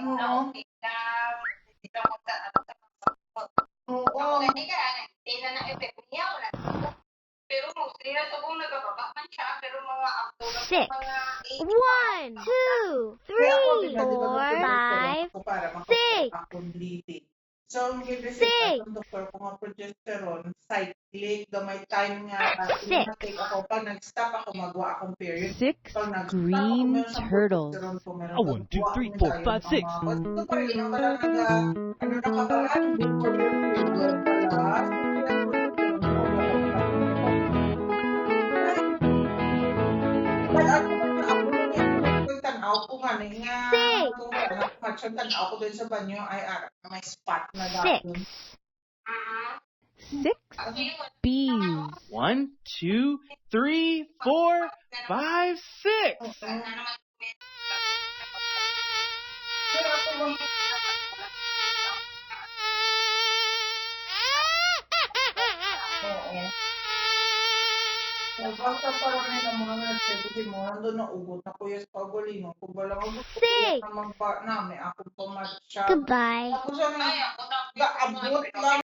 Oo. Oo. Six. 1, 2, 3, 4, 5, 6. So, ang givisit Six. ang doktor ko nga progesterone, cyclic, gamay time nga, Six. take ako, pag nag-stop ako, magwa akong period. 6 Pag nag-stop ako, green meron siyang turtles. progesterone ko, meron A 1, 2, 3, 4, 5, 6. Ito pa rin, ang pala ano na ka pala, before your period pala, tanaw ko nga nga tanaw ko doon sa banyo ay may spot na dapat. 6 bees. 1, 2, 3, 4, 5, 6. Basta parang nila mga nagsabi mo, nandun na ugot na kuya sa pagulino. Kung wala mo gusto Six. na magpa na, may akong pamatsa. Goodbye. Tapos ang gaabot lang.